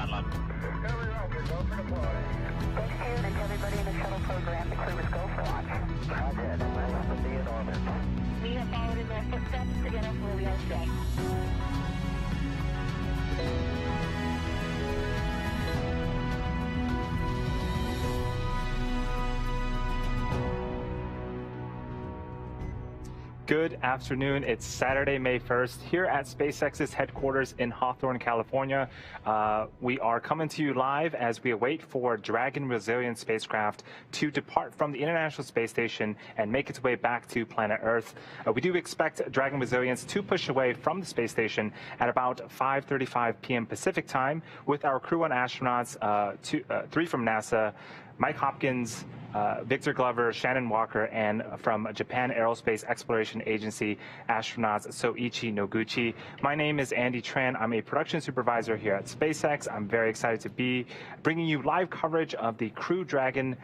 pilot. Thanks to everybody in the shuttle program. The crew is go for launch. Roger. Nice to be in orbit. We have followed in their footsteps to get us where we are today. Good afternoon. It's Saturday, May 1st, here at SpaceX's headquarters in Hawthorne, California. We are coming to you live as we await for Dragon Resilient spacecraft to depart from the International Space Station and make its way back to planet Earth. We do expect Dragon Resilience to push away from the space station at about 5:35 p.m. Pacific time with our Crew-1 astronauts, three from NASA, Mike Hopkins, Victor Glover, Shannon Walker, and from Japan Aerospace Exploration Agency, astronauts Soichi Noguchi. My name is Andy Tran. I'm a production supervisor here at SpaceX. I'm very excited to be bringing you live coverage of the Crew Dragon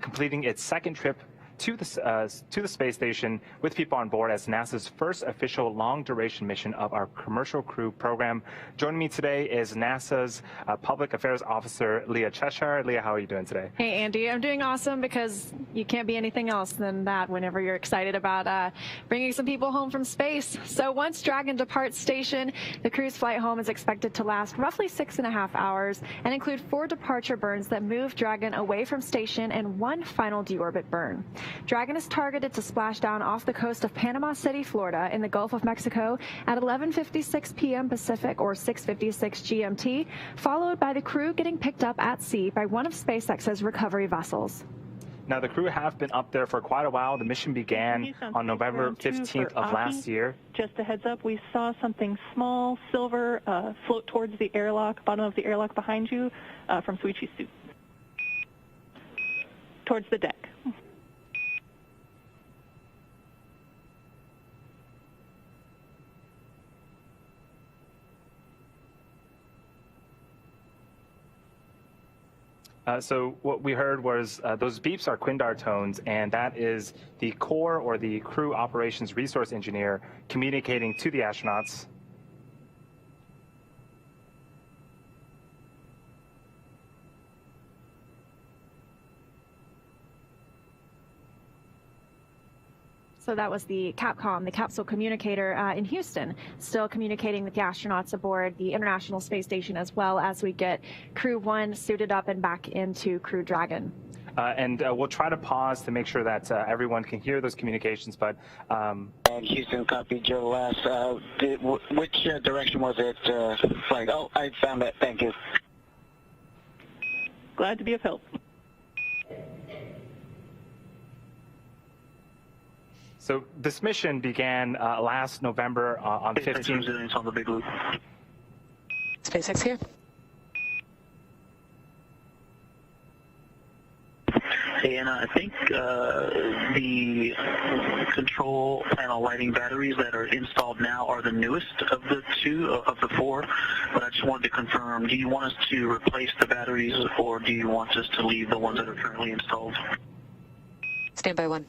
completing its second trip to the space station with people on board as NASA's first official long-duration mission of our Commercial Crew program. Joining me today is NASA's Public Affairs Officer, Leah Cheshire. Leah, how are you doing today? Hey, Andy. I'm doing awesome because you can't be anything else than that whenever you're excited about bringing some people home from space. So once Dragon departs station, the crew's flight home is expected to last roughly 6.5 hours and include 4 departure burns that move Dragon away from station and 1 final deorbit burn. Dragon is targeted to splash down off the coast of Panama City, Florida, in the Gulf of Mexico at 11:56 p.m. Pacific or 6:56 GMT, followed by the crew getting picked up at sea by one of SpaceX's recovery vessels. Now, the crew have been up there for quite a while. The mission began on November 15th of last year. Just a heads up, we saw something small, silver, float towards the airlock, bottom of the airlock behind you, from Soichi's suit. Towards the deck. So what we heard was those beeps are Quindar tones, and that is the core or the crew operations resource engineer communicating to the astronauts. So that was the CAPCOM, the capsule communicator in Houston, still communicating with the astronauts aboard the International Space Station, as well as we get Crew-1 suited up and back into Crew Dragon. And we'll try to pause to make sure that everyone can hear those communications. But and Houston, copy Joe. Last, which direction was it flagged? Oh, I found it. Thank you. Glad to be of help. So this mission began last November on the 15th. On the big loop. SpaceX here. Hey, and I think the control panel lighting batteries that are installed now are the newest of the 2 of the 4. But I just wanted to confirm: do you want us to replace the batteries, or do you want us to leave the ones that are currently installed? Standby 1.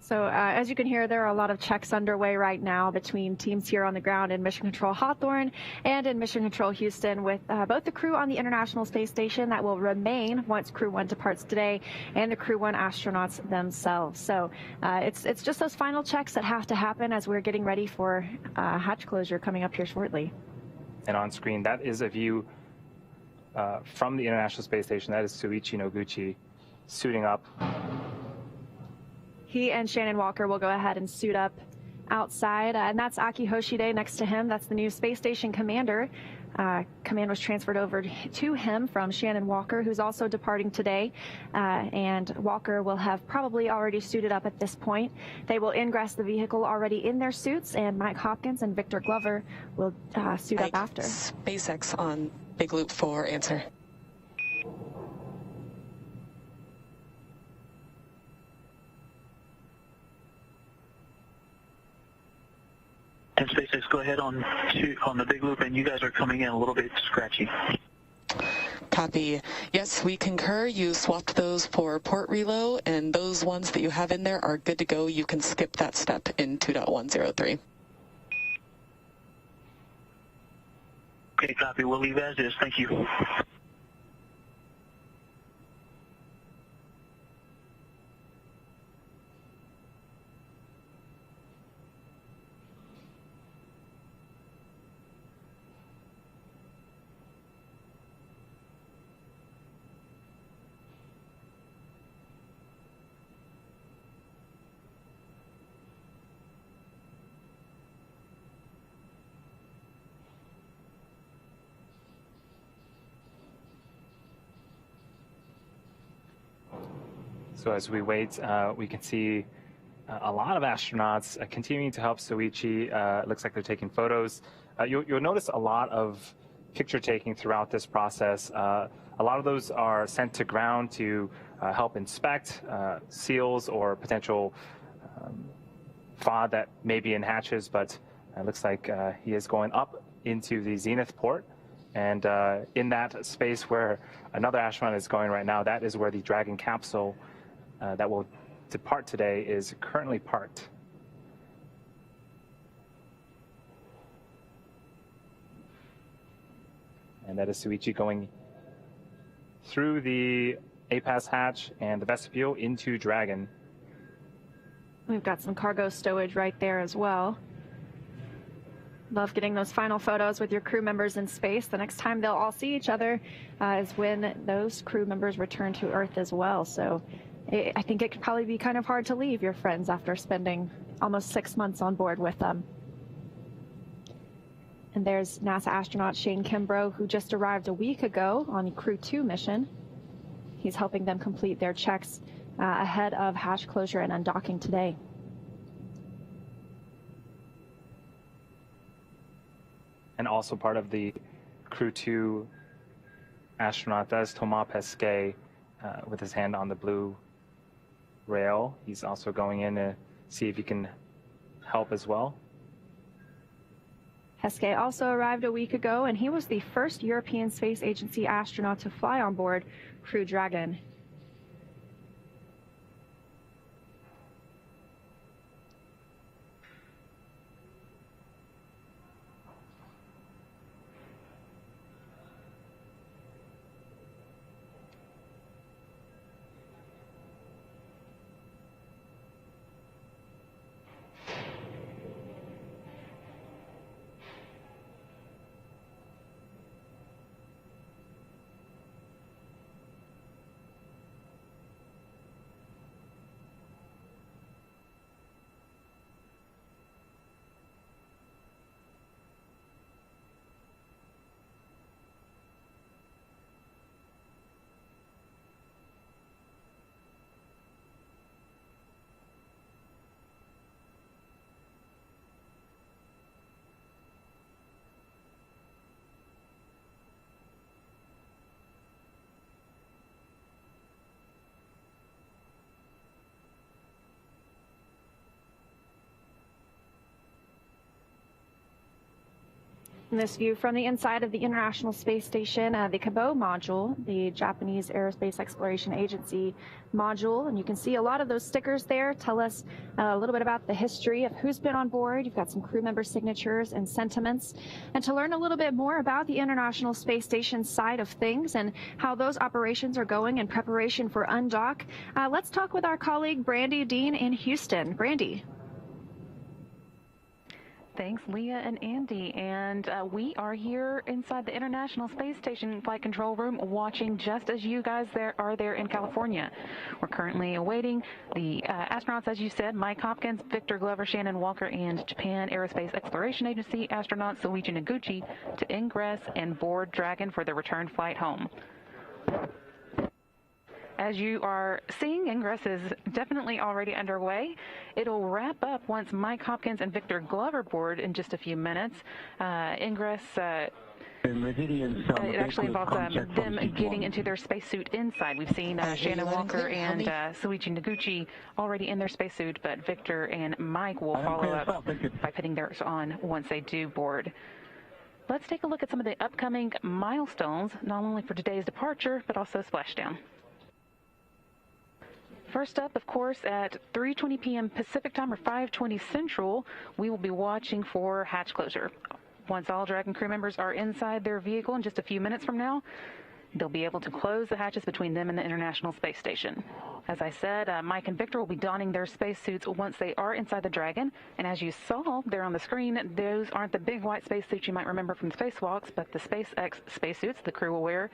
So as you can hear, there are a lot of checks underway right now between teams here on the ground in Mission Control Hawthorne and in Mission Control Houston, with both the crew on the International Space Station that will remain once Crew-1 departs today, and the Crew-1 astronauts themselves. So it's just those final checks that have to happen as we're getting ready for hatch closure coming up here shortly. And on screen, that is a view from the International Space Station. That is Soichi Noguchi suiting up. He and Shannon Walker will go ahead and suit up outside, and that's Aki Hoshide next to him. That's the new space station commander. Command was transferred over to him from Shannon Walker, who's also departing today, and Walker will have probably already suited up at this point. They will ingress the vehicle already in their suits, and Mike Hopkins and Victor Glover will suit up after. SpaceX on Big Loop 4, answer. And SpaceX, go ahead on the big loop, and you guys are coming in a little bit scratchy. Copy. Yes, we concur. You swapped those for port reload, and those ones that you have in there are good to go. You can skip that step in 2.103. Okay, copy. We'll leave as is. Thank you. So as we wait, we can see a lot of astronauts continuing to help Soichi. It looks like they're taking photos. You'll notice a lot of picture taking throughout this process. A lot of those are sent to ground to help inspect seals or potential FOD that may be in hatches, but it looks like he is going up into the zenith port. And in that space where another astronaut is going right now, that is where the Dragon capsule that will depart today is currently parked. And that is Soichi going through the APAS hatch and the vestibule into Dragon. We've got some cargo stowage right there as well. Love getting those final photos with your crew members in space. The next time they'll all see each other is when those crew members return to Earth as well. So I think it could probably be kind of hard to leave your friends after spending almost 6 months on board with them. And there's NASA astronaut Shane Kimbrough, who just arrived a week ago on Crew-2 mission. He's helping them complete their checks ahead of hatch closure and undocking today. And also part of the Crew-2 astronaut, that is Thomas Pesquet, with his hand on the blue rail. He's also going in to see if he can help as well. Pesquet also arrived a week ago, and he was the first European Space Agency astronaut to fly on board Crew Dragon. And this view from the inside of the International Space Station, the Kibo module, the Japanese Aerospace Exploration Agency module. And you can see a lot of those stickers there tell us a little bit about the history of who's been on board. You've got some crew member signatures and sentiments. And to learn a little bit more about the International Space Station side of things and how those operations are going in preparation for undock, let's talk with our colleague Brandy Dean in Houston. Brandy. Thanks, Leah and Andy. And we are here inside the International Space Station Flight Control Room watching just as you guys are there in California. We're currently awaiting the astronauts, as you said, Mike Hopkins, Victor Glover, Shannon Walker, and Japan Aerospace Exploration Agency astronaut Soichi Noguchi to ingress and board Dragon for their return flight home. As you are seeing, ingress is definitely already underway. It'll wrap up once Mike Hopkins and Victor Glover board in just a few minutes. Ingress, it actually involves them getting into their spacesuit inside. We've seen Shannon Walker and Soichi Noguchi already in their spacesuit, but Victor and Mike will follow up by putting theirs on once they do board. Let's take a look at some of the upcoming milestones, not only for today's departure, but also splashdown. First up, of course, at 3:20 p.m. Pacific time or 5:20 Central, we will be watching for hatch closure. Once all Dragon crew members are inside their vehicle in just a few minutes from now, they'll be able to close the hatches between them and the International Space Station. As I said, Mike and Victor will be donning their spacesuits once they are inside the Dragon. And as you saw there on the screen, those aren't the big white spacesuits you might remember from spacewalks, but the SpaceX spacesuits the crew will wear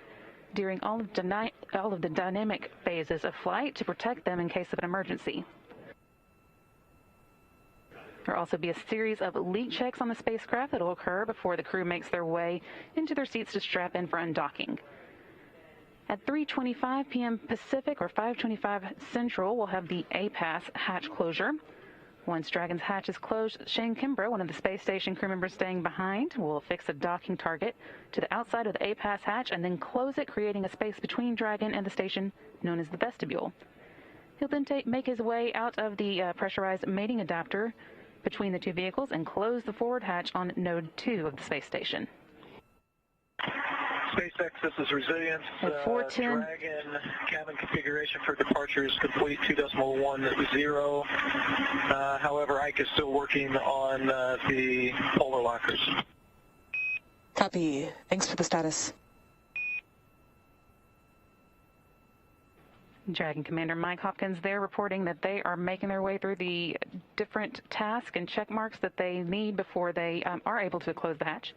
during all of the dynamic phases of flight to protect them in case of an emergency. There will also be a series of leak checks on the spacecraft that will occur before the crew makes their way into their seats to strap in for undocking. At 3:25 p.m. Pacific or 5:25 Central, we'll have the APAS hatch closure. Once Dragon's hatch is closed, Shane Kimbrough, one of the space station crew members staying behind, will affix a docking target to the outside of the APAS hatch and then close it, creating a space between Dragon and the station known as the vestibule. He'll then make his way out of the pressurized mating adapter between the two vehicles and close the forward hatch on Node 2 of the space station. SpaceX, this is Resilience. At 4:10. Dragon cabin configuration for departure is complete, 2.10. However, Ike is still working on the polar lockers. Copy. Thanks for the status. Dragon Commander Mike Hopkins there reporting that they are making their way through the different tasks and check marks that they need before they are able to close the hatch.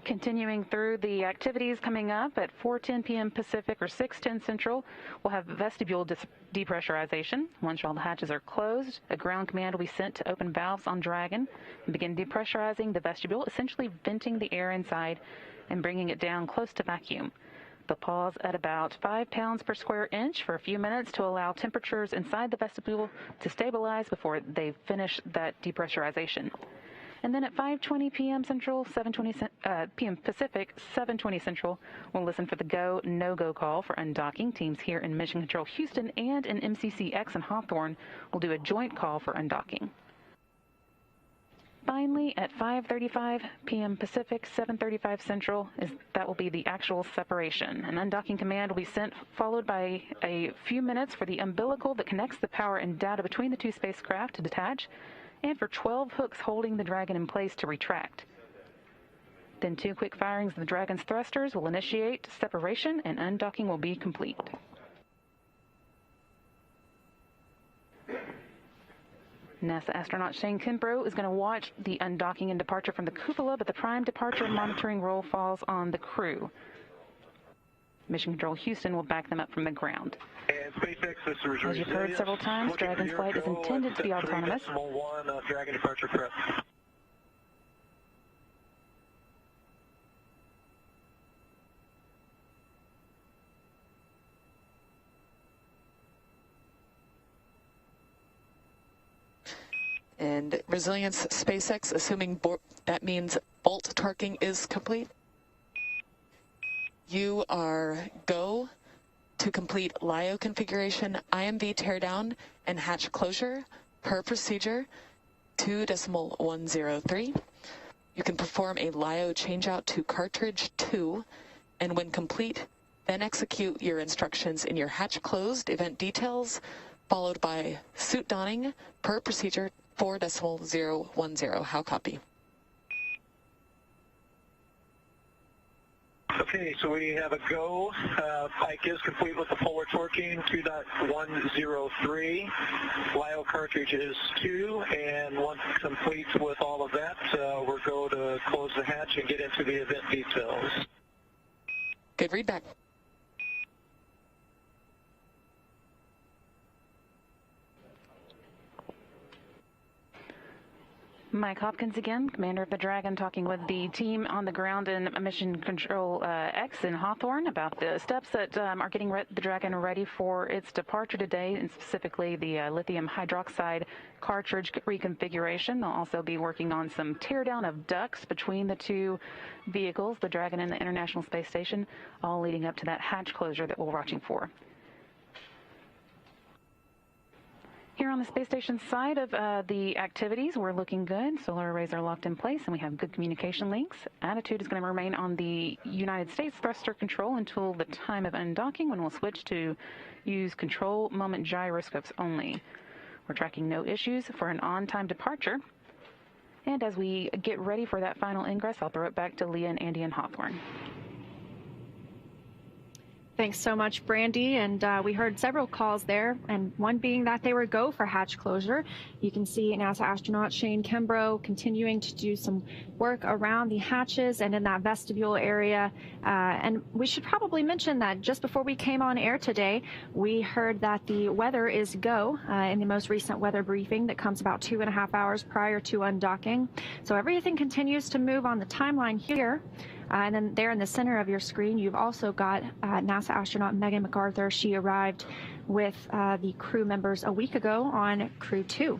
Continuing through the activities coming up at 4:10 p.m. Pacific or 6:10 Central, we'll have vestibule depressurization. Once all the hatches are closed, a ground command will be sent to open valves on Dragon and begin depressurizing the vestibule, essentially venting the air inside and bringing it down close to vacuum. They'll pause at about 5 pounds per square inch for a few minutes to allow temperatures inside the vestibule to stabilize before they finish that depressurization. And then at 5:20 p.m. Central, 7:20 p.m. Pacific, 7:20 Central, we'll listen for the go, no-go call for undocking. Teams here in Mission Control Houston and in MCCX and Hawthorne will do a joint call for undocking. Finally, at 5:35 p.m. Pacific, 7:35 Central, that will be the actual separation. An undocking command will be sent, followed by a few minutes for the umbilical that connects the power and data between the two spacecraft to detach, and for 12 hooks holding the Dragon in place to retract. Then 2 quick firings of the Dragon's thrusters will initiate separation and undocking will be complete. NASA astronaut Shane Kimbrough is going to watch the undocking and departure from the cupola, but the prime departure monitoring role falls on the crew. Mission Control Houston will back them up from the ground. And SpaceX, this is As you've heard several times, Dragon's flight is intended to be autonomous. 3.1 Dragon departure prep. And Resilience SpaceX, assuming that means bolt torquing is complete. You are go to complete LIO configuration, IMV teardown, and hatch closure per procedure 2.103. You can perform a LIO changeout to cartridge 2, and when complete, then execute your instructions in your hatch closed event details, followed by suit donning per procedure 4.010. How copy? Okay, so we have a go. Pike is complete with the polar torquing, 2.103. LIO cartridge is 2, and once complete with all of that, we're go to close the hatch and get into the event details. Good readback. Mike Hopkins again, commander of the Dragon, talking with the team on the ground in Mission Control X in Hawthorne about the steps that are getting the Dragon ready for its departure today, and specifically the lithium hydroxide cartridge reconfiguration. They'll also be working on some teardown of ducts between the two vehicles, the Dragon and the International Space Station, all leading up to that hatch closure that we're watching for. Here on the space station side of the activities, we're looking good. Solar arrays are locked in place, and we have good communication links. Attitude is going to remain on the United States thruster control until the time of undocking, when we'll switch to use control moment gyroscopes only. We're tracking no issues for an on-time departure. And as we get ready for that final ingress, I'll throw it back to Leah and Andy and Hawthorne. Thanks so much, Brandy. And we heard several calls there, and one being that they were go for hatch closure. You can see NASA astronaut Shane Kimbrough continuing to do some work around the hatches and in that vestibule area. And we should probably mention that just before we came on air today, we heard that the weather is go in the most recent weather briefing that comes about 2.5 hours prior to undocking. So everything continues to move on the timeline here. And then there in the center of your screen, you've also got NASA astronaut Megan MacArthur. She arrived with the crew members a week ago on Crew-1.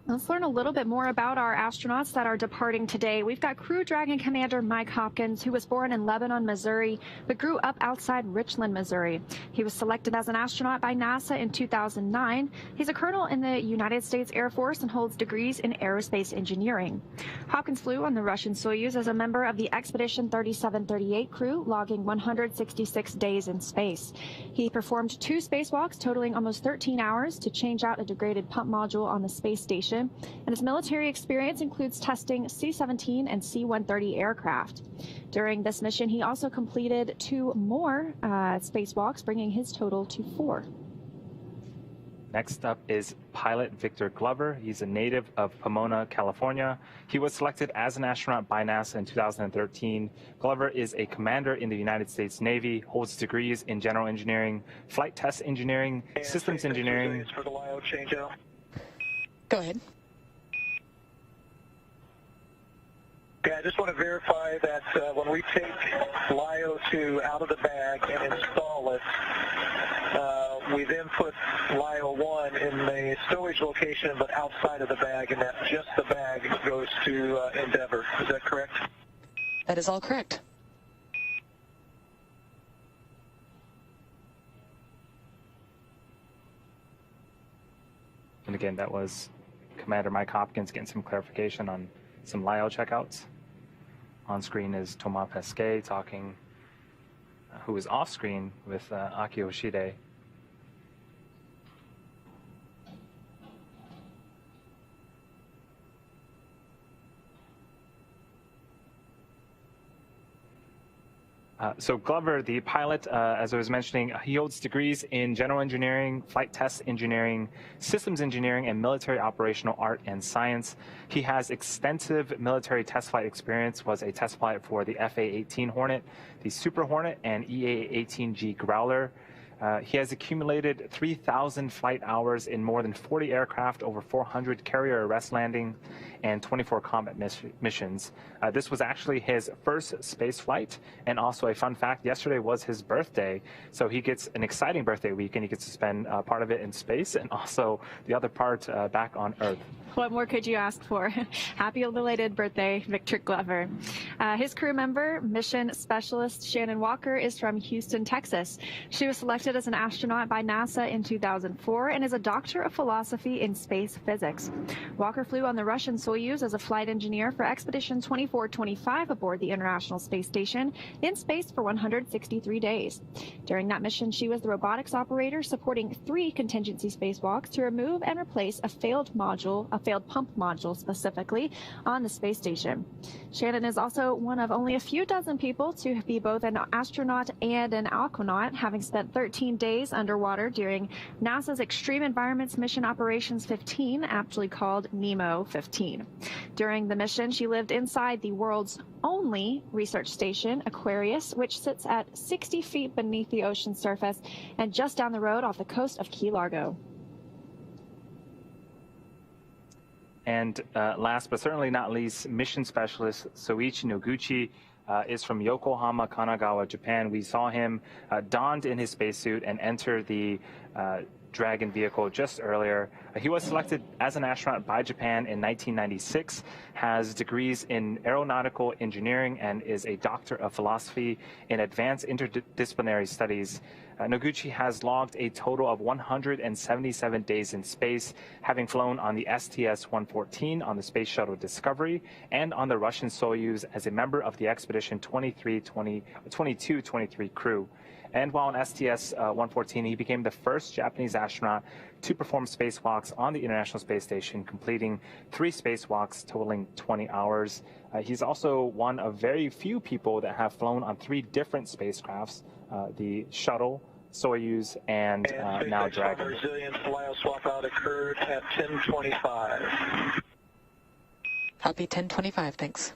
Let's learn a little bit more about our astronauts that are departing today. We've got Crew Dragon Commander Mike Hopkins, who was born in Lebanon, Missouri, but grew up outside Richland, Missouri. He was selected as an astronaut by NASA in 2009. He's a colonel in the United States Air Force and holds degrees in aerospace engineering. Hopkins flew on the Russian Soyuz as a member of the Expedition 3738 crew, logging 166 days in space. He performed 2 spacewalks totaling almost 13 hours to change out a degraded pump module on the space station. And his military experience includes testing C-17 and C-130 aircraft. During this mission, he also completed 2 more spacewalks, bringing his total to 4. Next up is pilot Victor Glover. He's a native of Pomona, California. He was selected as an astronaut by NASA in 2013. Glover is a commander in the United States Navy, holds degrees in general engineering, flight test engineering, systems engineering. For the LIO changeout. Go ahead. Okay, I just want to verify that when we take LIO 2 out of the bag and install it, we then put LIO 1 in the stowage location but outside of the bag, and that just the bag goes to Endeavour. Is that correct? That is all correct. And again, that was Commander Mike Hopkins getting some clarification on some LIO checkouts. On screen is Thomas Pesquet talking, who is off screen with Aki Yoshide. So Glover, the pilot, as I was mentioning, he holds degrees in general engineering, flight test engineering, systems engineering, and military operational art and science. He has extensive military test flight experience, was a test pilot for the FA-18 Hornet, the Super Hornet, and EA-18G Growler. He has accumulated 3,000 flight hours in more than 40 aircraft, over 400 carrier arrest landing, and 24 combat missions. This was actually his first space flight, and also a fun fact, yesterday was his birthday, so he gets an exciting birthday week, and he gets to spend part of it in space, and also the other part back on Earth. What more could you ask for? Happy belated birthday, Victor Glover. His crew member, mission specialist Shannon Walker, is from Houston, Texas. She was selected as an astronaut by NASA in 2004 and is a doctor of philosophy in space physics. Walker flew on the Russian Soyuz as a flight engineer for Expedition 2425 aboard the International Space Station, in space for 163 days. During that mission, she was the robotics operator supporting 3 contingency spacewalks to remove and replace a failed pump module specifically on the space station. Shannon is also one of only a few dozen people to be both an astronaut and an aquanaut, having spent 13 days underwater during NASA's Extreme Environments Mission Operations 15, aptly called NEMO 15. During the mission, she lived inside the world's only research station, Aquarius, which sits at 60 feet beneath the ocean surface and just down the road off the coast of Key Largo. And last but certainly not least, mission specialist Soichi Noguchi is from Yokohama, Kanagawa, Japan. We saw him donned in his spacesuit and enter the Dragon vehicle just earlier. He was selected as an astronaut by Japan in 1996, has degrees in aeronautical engineering, and is a doctor of philosophy in advanced interdisciplinary studies. Noguchi has logged a total of 177 days in space, having flown on the STS-114 on the Space Shuttle Discovery and on the Russian Soyuz as a member of the Expedition 22-23 crew. And while on STS-114, he became the first Japanese astronaut to perform spacewalks on the International Space Station, completing 3 spacewalks totaling 20 hours. He's also one of very few people that have flown on 3 different spacecrafts, the Shuttle, Soyuz, and now Dragon. Resilience LIO swap out occurred at 10:25. Copy 10:25, thanks.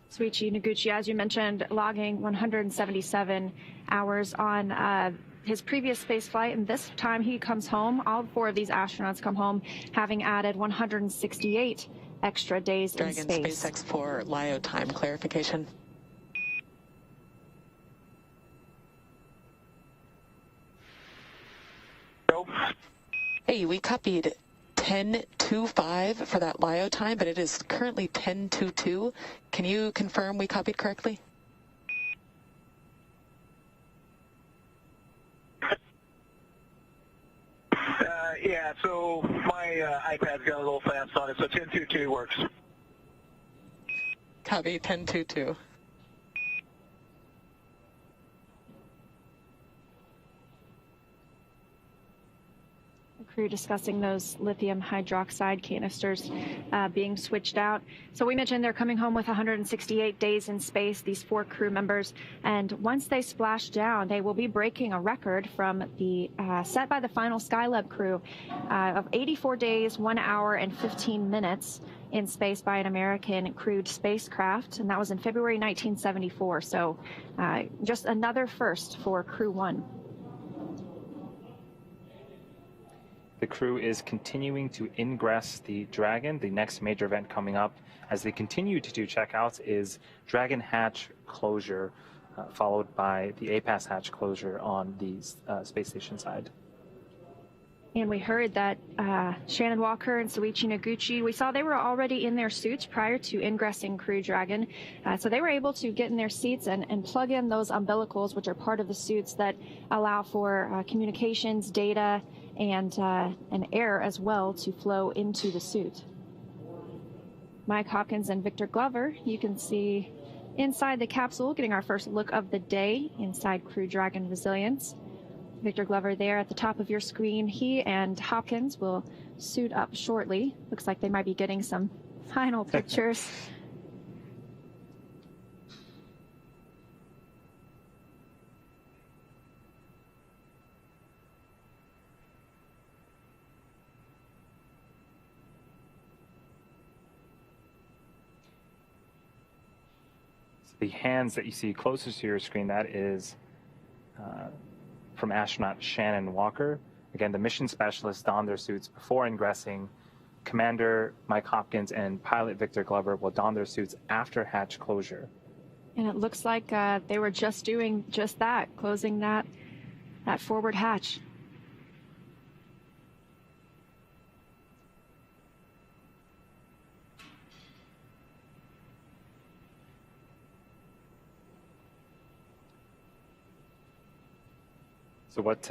Soichi Noguchi, as you mentioned, logging 177 hours on his previous space flight, and this time he comes home. All 4 of these astronauts come home, having added 168 extra days in space. Dragon SpaceX for LIO time clarification. Nope. Hey, we copied 10:25 for that LIO time, but it is currently 10:22. Can you confirm we copied correctly? Yeah, so my iPad's got a little fast on it, so 10:22 works. Copy 10:22. Crew discussing those lithium hydroxide canisters being switched out. So we mentioned they're coming home with 168 days in space, these 4 crew members, and once they splash down, they will be breaking a record from the set by the final Skylab crew of 84 days, 1 hour, and 15 minutes in space by an American crewed spacecraft, and that was in February 1974. So just another first for Crew-1. The crew is continuing to ingress the Dragon. The next major event coming up as they continue to do checkouts is Dragon hatch closure, followed by the APAS hatch closure on the space station side. And we heard that Shannon Walker and Soichi Noguchi, we saw they were already in their suits prior to ingressing Crew Dragon. So they were able to get in their seats and plug in those umbilicals, which are part of the suits that allow for communications, data, and air as well to flow into the suit. Mike Hopkins and Victor Glover, you can see inside the capsule, getting our first look of the day inside Crew Dragon Resilience. Victor Glover there at the top of your screen. He and Hopkins will suit up shortly. Looks like they might be getting some final pictures. The hands that you see closest to your screen, that is from astronaut Shannon Walker. Again, the mission specialists donned their suits before ingressing. Commander Mike Hopkins and pilot Victor Glover will don their suits after hatch closure. And it looks like they were just doing just that, closing that forward hatch. So what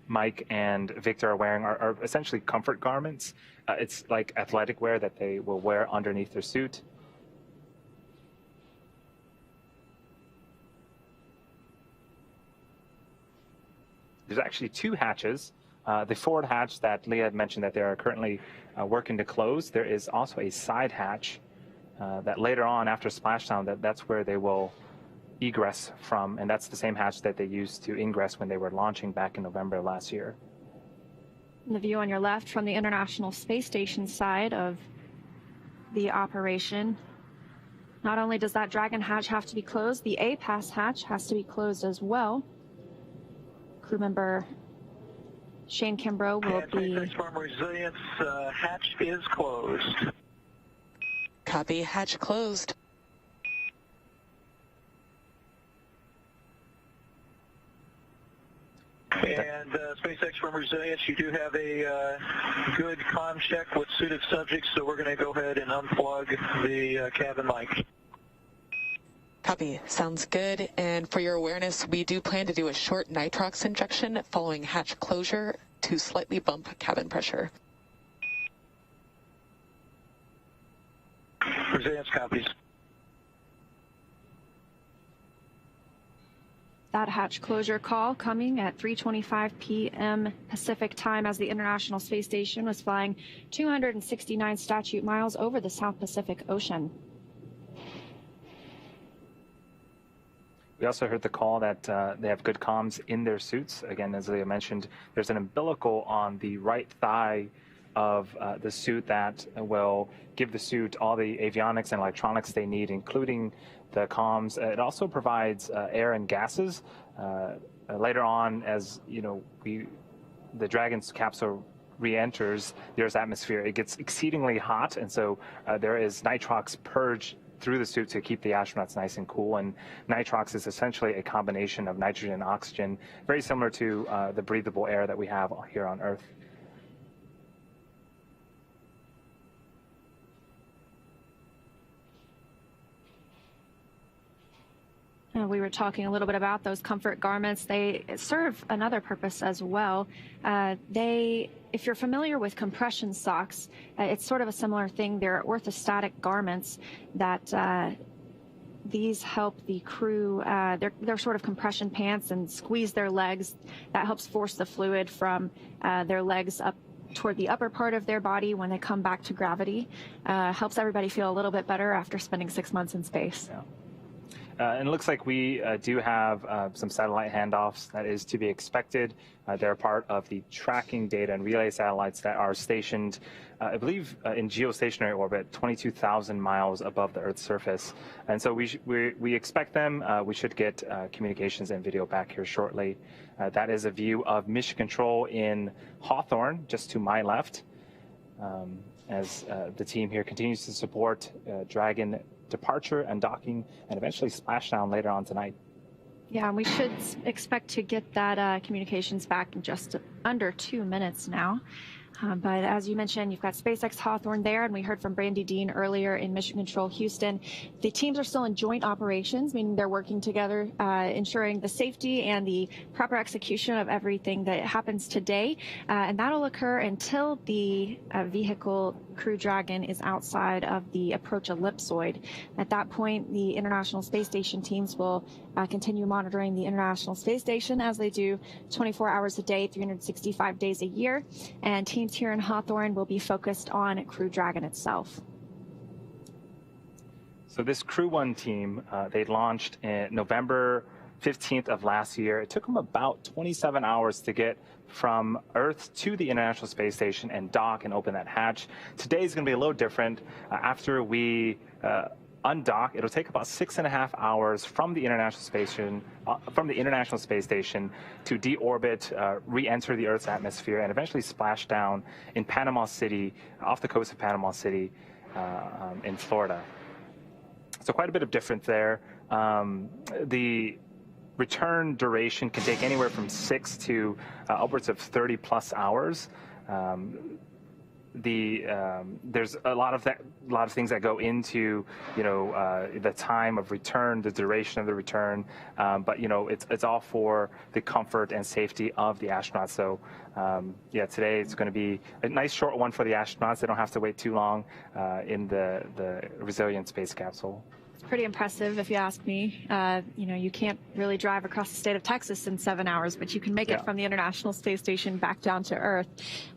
Mike and Victor are wearing are essentially comfort garments. It's like athletic wear that they will wear underneath their suit. There's actually 2 hatches. The forward hatch that Leah had mentioned that they are currently working to close. There is also a side hatch that later on after splashdown, that's where they will egress from, and that's the same hatch that they used to ingress when they were launching back in November last year. The view on your left from the International Space Station side of the operation. Not only does that Dragon hatch have to be closed, the A-Pass hatch has to be closed as well. Crew member Shane Kimbrough will be... SpaceX Farm Resilience hatch is closed. Copy, hatch closed. And SpaceX Farm Resilience, you do have a good comm check with suited subjects, so we're going to go ahead and unplug the cabin mic. Copy, sounds good. And for your awareness, we do plan to do a short nitrox injection following hatch closure to slightly bump cabin pressure. Resilience copies. That hatch closure call coming at 3:25 p.m. Pacific time as the International Space Station was flying 269 statute miles over the South Pacific Ocean. We also heard the call that they have good comms in their suits. Again, as Leah mentioned, there's an umbilical on the right thigh of the suit that will give the suit all the avionics and electronics they need, including the comms. It also provides air and gases. Later on, as you know, the Dragon's capsule re-enters the Earth's atmosphere, it gets exceedingly hot, and so there is nitrox purge through the suit to keep the astronauts nice and cool. And nitrox is essentially a combination of nitrogen and oxygen, very similar to the breathable air that we have here on Earth. We were talking a little bit about those comfort garments. They serve another purpose as well. If you're familiar with compression socks, it's sort of a similar thing. They're orthostatic garments that these help the crew. They're sort of compression pants and squeeze their legs. That helps force the fluid from their legs up toward the upper part of their body when they come back to gravity. Helps everybody feel a little bit better after spending 6 months in space. Yeah. And it looks like we do have some satellite handoffs. That is to be expected. They're part of the tracking data and relay satellites that are stationed, I believe, in geostationary orbit, 22,000 miles above the Earth's surface. And so we expect them. We should get communications and video back here shortly. That is a view of Mission Control in Hawthorne, just to my left, as the team here continues to support Dragon departure and docking, and eventually splashdown later on tonight. Yeah, and we should expect to get that communications back in just under 2 minutes now. But as you mentioned, you've got SpaceX Hawthorne there, and we heard from Brandy Dean earlier in Mission Control Houston. The teams are still in joint operations, meaning they're working together, ensuring the safety and the proper execution of everything that happens today. And that'll occur until the vehicle Crew Dragon is outside of the approach ellipsoid. At that point, the International Space Station teams will continue monitoring the International Space Station as they do 24 hours a day, 365 days a year. And teams here in Hawthorne will be focused on Crew Dragon itself. So this Crew-1 team, they launched in November 15th of last year. It took them about 27 hours to get from Earth to the International Space Station and dock and open that hatch. Today is going to be a little different. After we undock, it'll take about 6.5 hours from the International Space Station to deorbit, re-enter the Earth's atmosphere, and eventually splash down in Panama City, off the coast of Panama City, in Florida. So quite a bit of difference there. The return duration can take anywhere from 6 to upwards of 30 plus hours. There's a lot of things that go into, you know, the time of return, the duration of the return, but you know, it's all for the comfort and safety of the astronauts. So yeah, today it's going to be a nice short one for the astronauts. They don't have to wait too long in the resilient space capsule. Pretty impressive, if you ask me. You know, you can't really drive across the state of Texas in 7 hours, but you can make it from the International Space Station back down to Earth.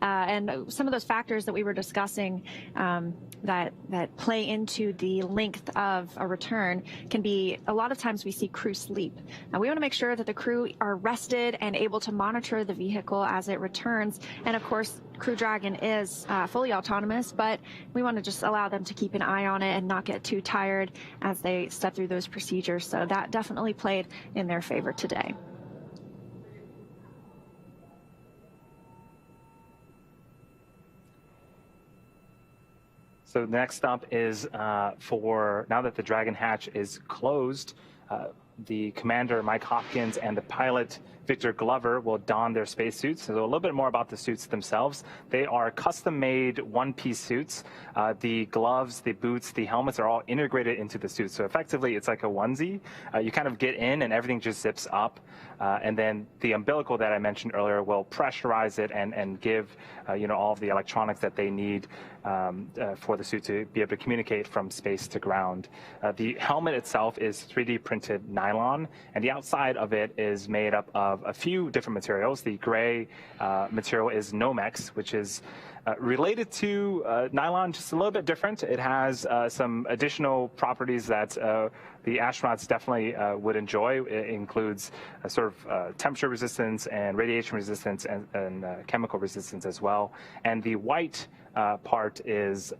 And some of those factors that we were discussing that play into the length of a return can be, a lot of times we see crew sleep. We want to make sure that the crew are rested and able to monitor the vehicle as it returns. And of course, Crew Dragon is fully autonomous, but we want to just allow them to keep an eye on it and not get too tired as they step through those procedures. So that definitely played in their favor today. So next up is for, now that the Dragon hatch is closed, the commander, Mike Hopkins, and the pilot, Victor Glover, will don their spacesuits. So a little bit more about the suits themselves. They are custom-made one-piece suits. The gloves, the boots, the helmets are all integrated into the suit. So effectively, it's like a onesie. You kind of get in, and everything just zips up. And then the umbilical that I mentioned earlier will pressurize it and give you know, all of the electronics that they need for the suit to be able to communicate from space to ground. The helmet itself is 3D printed nylon, and the outside of it is made up of a few different materials. The gray material is Nomex, which is related to nylon, just a little bit different. It has some additional properties that the astronauts definitely would enjoy. It includes a sort of temperature resistance and radiation resistance and chemical resistance as well. And the white part is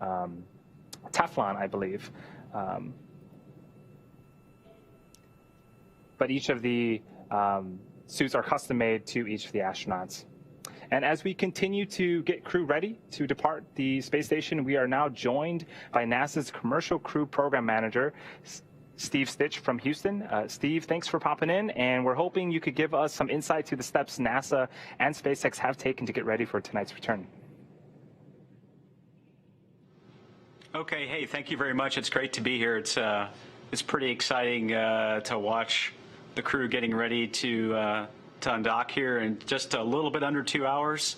Teflon, I believe. But each of the suits are custom made to each of the astronauts. And as we continue to get crew ready to depart the space station, we are now joined by NASA's Commercial Crew Program Manager, Steve Stitch from Houston. Steve, thanks for popping in, and we're hoping you could give us some insight to the steps NASA and SpaceX have taken to get ready for tonight's return. Okay, hey, thank you very much. It's great to be here. It's pretty exciting to watch the crew getting ready to undock here in just a little bit under 2 hours.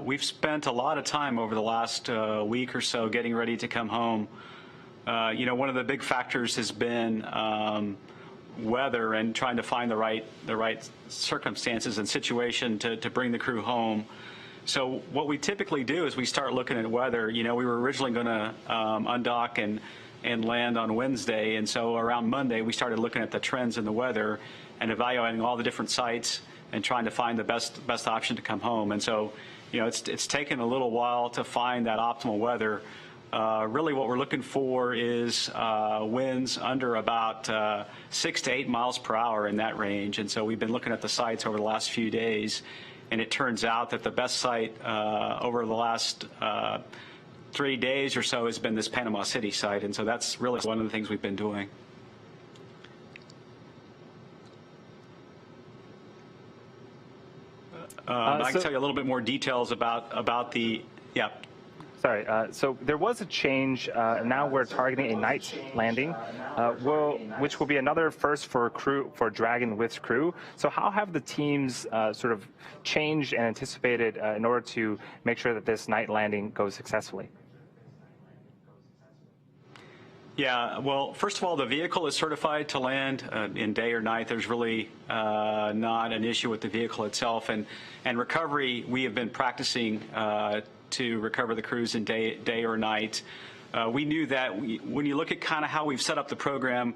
We've spent a lot of time over the last week or so getting ready to come home. You know, one of the big factors has been weather and trying to find the right circumstances and situation to bring the crew home. So what we typically do is we start looking at weather. You know, we were originally going to undock and land on Wednesday, and so around Monday we started looking at the trends in the weather and evaluating all the different sites and trying to find the best option to come home. And so, you know, it's taken a little while to find that optimal weather. Really what we're looking for is winds under about 6 to 8 miles per hour in that range. And so we've been looking at the sites over the last few days, and it turns out that the best site over the last 3 days or so has been this Panama City site. And so that's really one of the things we've been doing. I can tell you a little bit more details about the, yeah. Sorry, so there was a change. Now we're targeting a night landing, which will be another first for Dragon with Crew. So how have the teams sort of changed and anticipated in order to make sure that this night landing goes successfully? Yeah, well, first of all, the vehicle is certified to land in day or night. There's really not an issue with the vehicle itself. And recovery, we have been practicing to recover the crews in day or night. We knew that when you look at kind of how we've set up the program,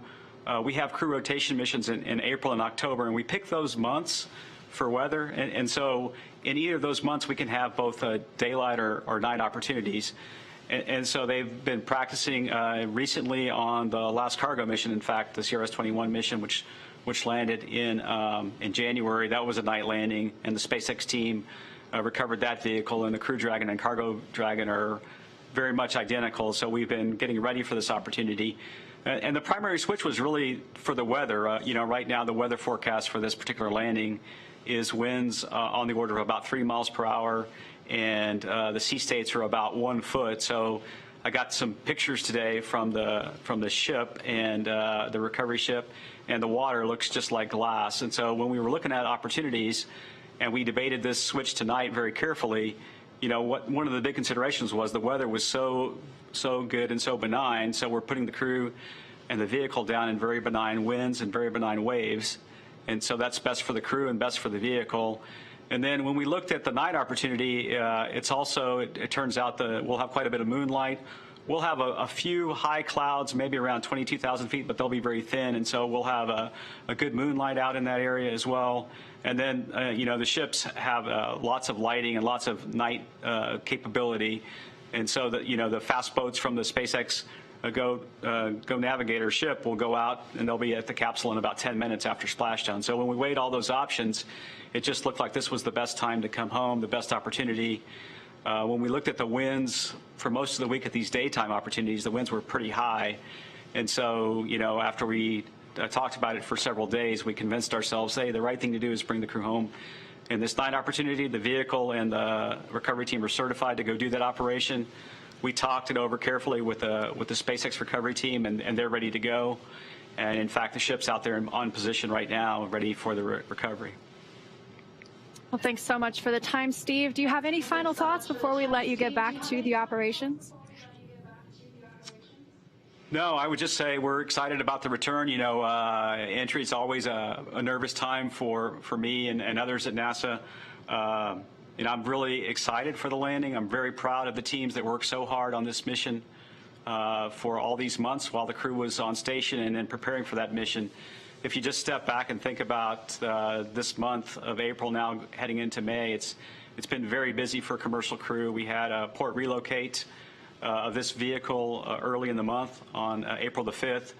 we have crew rotation missions in April and October, and we pick those months for weather. And so in either of those months, we can have both daylight or night opportunities. And so they've been practicing recently on the last cargo mission. In fact, the CRS-21 mission, which landed in January, that was a night landing, and the SpaceX team recovered that vehicle, and the Crew Dragon and Cargo Dragon are very much identical. So we've been getting ready for this opportunity. And the primary switch was really for the weather. You know, right now the weather forecast for this particular landing is winds on the order of about 3 miles per hour, and the sea states are about 1 foot. So I got some pictures today from the ship and the recovery ship, and the water looks just like glass. And so when we were looking at opportunities, and we debated this switch tonight very carefully, you know, one of the big considerations was the weather was so good and so benign. So we're putting the crew and the vehicle down in very benign winds and very benign waves. And so that's best for the crew and best for the vehicle. And then when we looked at the night opportunity, it turns out that we'll have quite a bit of moonlight. We'll have a few high clouds, maybe around 22,000 feet, but they'll be very thin. And so we'll have a good moonlight out in that area as well. And then, the ships have lots of lighting and lots of night capability. And so the fast boats from the SpaceX Go Navigator ship will go out, and they'll be at the capsule in about 10 minutes after splashdown. So when we weighed all those options, it just looked like this was the best time to come home, the best opportunity. When we looked at the winds for most of the week at these daytime opportunities, the winds were pretty high. And so, after we talked about it for several days, we convinced ourselves, hey, the right thing to do is bring the crew home. In this night opportunity, the vehicle and the recovery team are certified to go do that operation. We talked it over carefully with the SpaceX recovery team, and they're ready to go. And in fact, the ship's out there on position right now, ready for the recovery. Well, thanks so much for the time, Steve. Do you have any final thoughts before we let you get back to the operations? No, I would just say we're excited about the return. Entry is always a nervous time for me and others at NASA. I'm really excited for the landing. I'm very proud of the teams that worked so hard on this mission for all these months while the crew was on station and preparing for that mission. If you just step back and think about this month of April now heading into May, it's been very busy for commercial crew. We had a port relocate of this vehicle early in the month on April the 5th,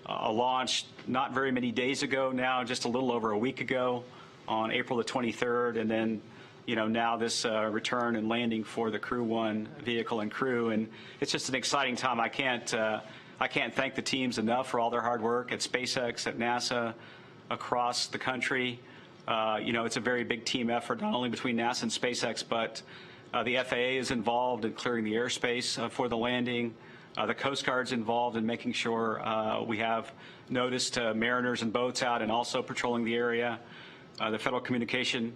a launch not very many days ago now, just a little over a week ago on April the 23rd, and then now this return and landing for the Crew-1 vehicle and crew. And it's just an exciting time. I can't thank the teams enough for all their hard work at SpaceX, at NASA, across the country. It's a very big team effort, not only between NASA and SpaceX, but the FAA is involved in clearing the airspace for the landing. The Coast Guard's involved in making sure we have notice to mariners and boats out and also patrolling the area. The Federal Communication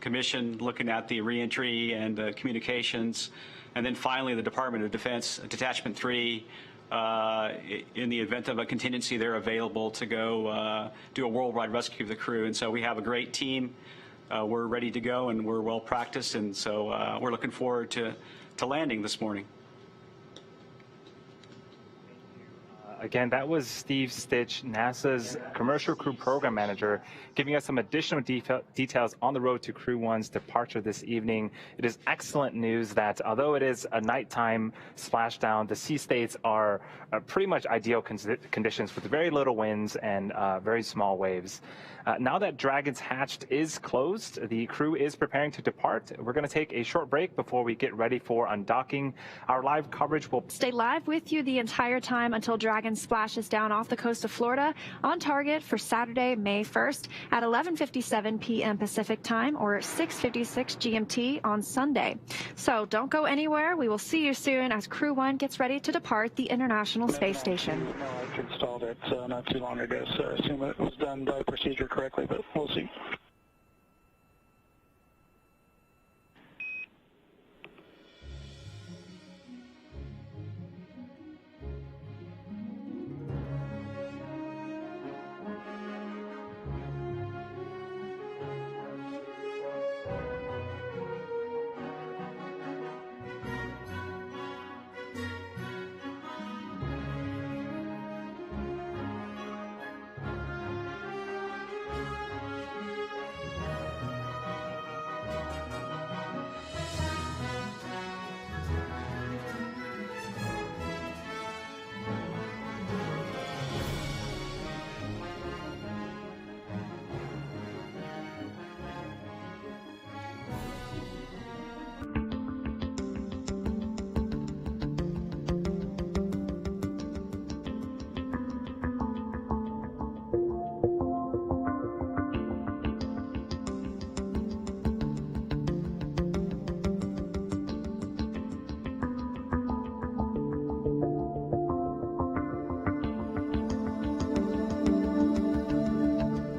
Commission looking at the reentry and communications. And then finally, the Department of Defense, Detachment 3, in the event of a contingency, they're available to go do a worldwide rescue of the crew. And so we have a great team. We're ready to go, and we're well practiced, and so we're looking forward to landing this morning. Again, that was Steve Stitch, NASA's Commercial Crew Program Manager, giving us some additional details on the road to Crew-1's departure this evening. It is excellent news that although it is a nighttime splashdown, the sea states are pretty much ideal conditions with very little winds and very small waves. Now that Dragon's hatch is closed, the crew is preparing to depart. We're going to take a short break before we get ready for undocking. Our live coverage will stay live with you the entire time until Dragon splashes down off the coast of Florida, on target for Saturday, May 1st at 11:57 p.m. Pacific time or 6:56 GMT on Sunday. So don't go anywhere. We will see you soon as Crew-1 gets ready to depart the International Space Station. No, I installed it not too long ago, so I assume it was done by procedure correctly, but we'll see.